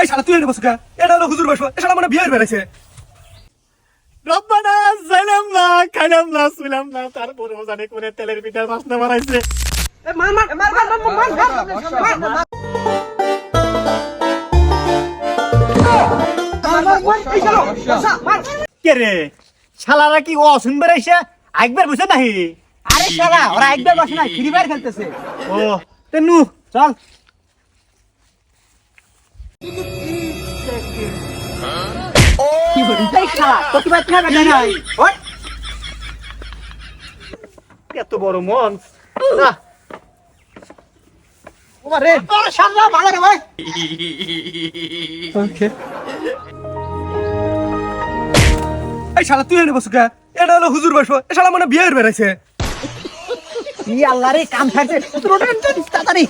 এই শালা তুই এনে বসে কা? এটা হলো হুজুর বসো, এ শালা মানে বিয়ের বেড়েছে। রব্বানা সালাম না খালাম না শুলাম না তারপরেও জানে করে তেলের পিঠার বাসনা বাড়াইছে। মার মার মার মার মার মার মার। কে রে শালারা কি ও শুনবার আইসা একবার বুঝে নাহি? আরে শালা ওরা একবার বসে না ফ্রি ফায়ার খেলতেছে। ও তেনু চল। এই শালা তো কি বাদ না বেটা নাই ওই এত বড় মন না ওরে শালা ভালো রে ভাই। এই শালা তুই এনে বসে কা? এটা হলো হুজুর বসো, এ শালা মানে বিয়ের বেড়েছে। ই আল্লাহ রে কাম ছাড়ছে তাড়াতাড়ি।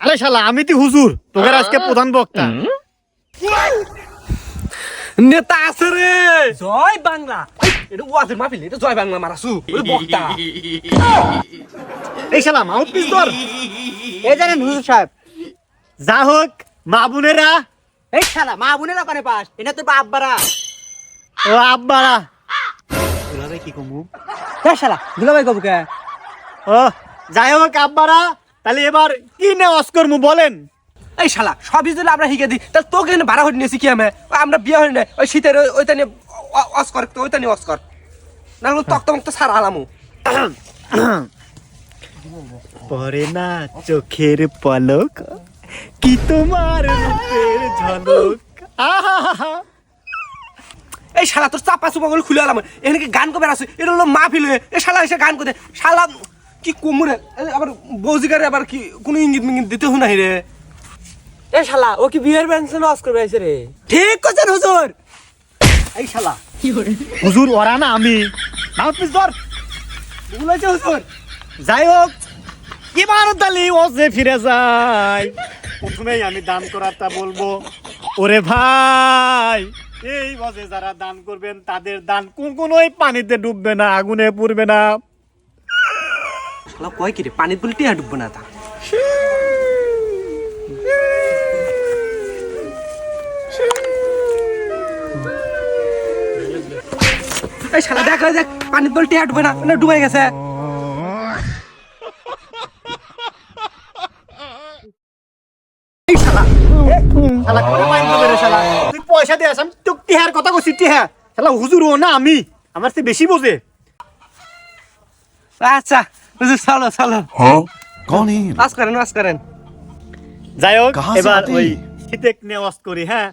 আরে শালা আমি তো হুজুর তোদের আজকে প্রধান বক্তা। নেতা আছে রে। জয় বাংলা। এটা ওয়াজের মাহফিল, এটা জয় বাংলা মারাসু ওই বক্তা। এই শালা মাউথপিস ধর। এই জানেন হুজুর সাহেব, যা হোক মা বোনেরা এই শালা মা বোনের ওখানে পাস এটা তোর বাপ বাড়া। ও আব্বারা ওরা কি কমু এই শালা দুলা ভাই কবুকে ও যাই হোক আব্বারা তাহলে এবার কি নেওয়াজ করমু বলেন। এই শালা সবই যদি আমরা শিখে দিই তাহলে তোকে এনে ভাড়া হয়ে নিয়েছি কি আমি? আমরা বিয়ে হই না ওই শীতের ওইটা নিয়ে অস্কর, ওইটা নিয়ে অস্কর না হলে তক্তমক্ত সারা আলামু। পরে না চোখের পলক কি তোমার রূপের ঝলক। আহা এই শালা তোর চাপা চুপা গুলো খুলে আলাম, এখানে কি গান কবে আসে? এটা হলো মাহফিল হয়ে এই শালা এসে গান করতে শালা কি কোমরে আবার বৌজিকারে আবার কি কোনো ইঙ্গিত মিঙ্গিত দিতে হুনাই রে। এই শালা ও কি বিয়ের ব্যান্সন অস করবে আইছে রে। ঠিক করছেন হুজুর। এই শালা হুজুর ওরা না আমি মাউথপিস ধর। বলেছে হুজুর। যাই হোক এবার তাহলে ও যে ফিরে যায় প্রথমেই আমি দান করাটা বলবো। ওরে ভাই এই বজে যারা দান করবেন তাদের দান কোনোই পানিতে ডুববে না, আগুনে পুড়বে না। শালা কয় কি রে পানির বলতে ডুববো না তা। এই শালা দেখ দেখ পানির বলতে ডুববে না, না ডুবে গেছে। এই শালা শালা করে মাইন দেবে রে শালা। তুই পয়সা দিয়ে আসাম তোক টিহার কথা কইছি টিহা। শালা হুজুর ও না আমি, আমার চেয়ে বেশি বোঝে। আচ্ছা হুজুর চলো চলো। हाँ कौन है ये? নাচ করেন নাচ করেন। যাই হোক কাহা সে এবার আতে? ওই শীতে নেওয়াজ করি। হ্যাঁ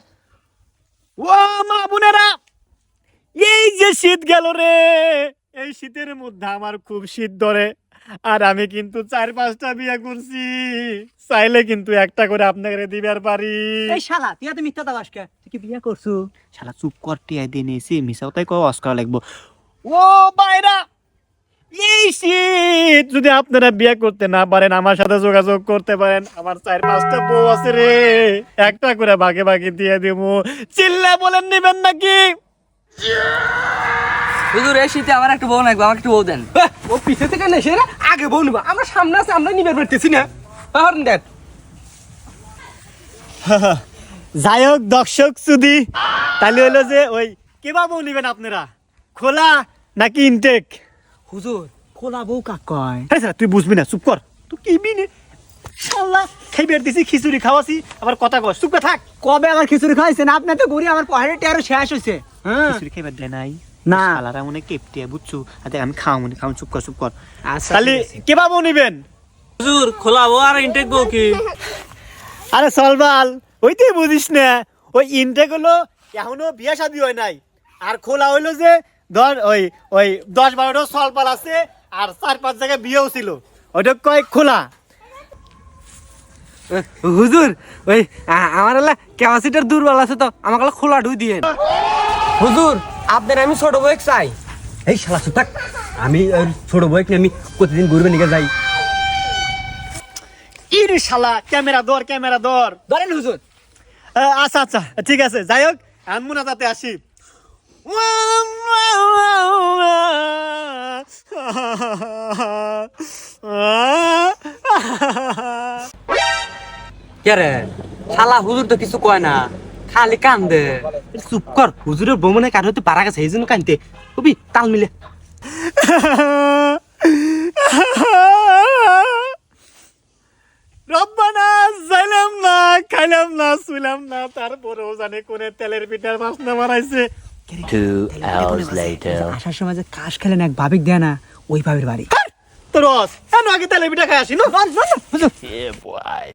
ও মা বোনেরা এই যে শীত গেল রে, এই শীতের মধ্যে আমার খুব শীত ধরে। আর আমি কিন্তু 4-5টা বিয়ে করছি, চাইলে কিন্তু একটা করে আপনাকে দিবার পারি। এই শালা তুই এত মিথ্যা দাবাস কে? তুই কি বিয়ে করছু? শালা চুপ কর টিয়া দিয়ে নিয়েছি মিশাও তাই কয় অস্কার লাগবো। ও বাইরা এই শীত যদি আপনারা বিয়ে করতে না পারেন আমার সাথে যোগাযোগ করতে পারেন। আমার 4-5টা বউ আছে রে, একটা করে ভাগে ভাগে দিয়ে দেবো। চিল্লা বলেন নিবেন নাকি? হুজুর এই শীতে আমার একটা বউ লাগবে, আমার একটা বউ দেন। ও পিছে থেকে নেছে রে, আগে বউ নিবা। আমরা সামনে আছে, আমরা নিবার পারতেছি না। হরন দেখ যাই হোক দর্শক সুদি তাহলে হলো যে ওই কেবা বউ নিবেন আপনারা, খোলা নাকি ইনটেক? হুজুর খোলা বউ কাক কয়? আরে স্যার তুই বুঝবি না, চুপ কর। তুই কি বিনে শালা খাইবার দিছি খিচুড়ি খাওয়াছি আবার কথা কস, চুপ করে থাক। কবে আবার খিচুড়ি খাইছেন? আপনি তো ঘুরি আমার পকেটে টেরো শেষ হইছে। হ্যাঁ খিচুড়ি খাইবার দেয় নাই না। শালারা মনে কেপটিয়া বুঝছো। আরে আমি খাও মনে খাও, চুপ কর চুপ কর। আচ্ছা তাহলে কেবা বউ নিবেন? হুজুর খোলা বউ আর ইনটেক বউ কি? আরে সলবাল ওইটাই বুঝিস না, ওই ইনটেক হলো এখনো বিয়ে শাদী হয় নাই, আর খোলা হইলো যে ধর ওই ওই 10-12টা সলপাল আছে আর 4-5 জায়গায় বিয়েও ছিল, ওইটা কয় খোলা। হুজুর ওই আমার এলা ক্যাপাসিটার দুর্বল আছে তো আমাকে খোলা ঢুই দিয়ে। হুজুর আপনার আমি ছোট বউ চাই। এই শালা চুপ থাক, আমি ছোট বই আমি প্রতিদিন ঘুরবে নিয়ে যাই। ইরে শালা ক্যামেরা ধর ক্যামেরা ধর। ধরেন হুজুর। আচ্ছা আচ্ছা ঠিক আছে, যাই হোক আনমুনা তাতে আসি। কে রে শালা হুজুর তো কিছু কয় না খালি কান্দে। চুপ কর, হুজুরের বমনে কার হতে পারা গেছে এই জন্য কানতে কবি তাল মিলে। রব্বানা যাইলাম না, খাইলাম না, শুইলাম না, তারপরেও জানে কোনে তেলের পিঠার বাসনা বানাইছে। 2 hours later. আসার সময় যে কাশ খেলেন এক ভাবিক দেয় না, ওই ভাবির বাড়ি। তো রস আগে তেলের পিঠা খাই আসি না। Yeah, boy.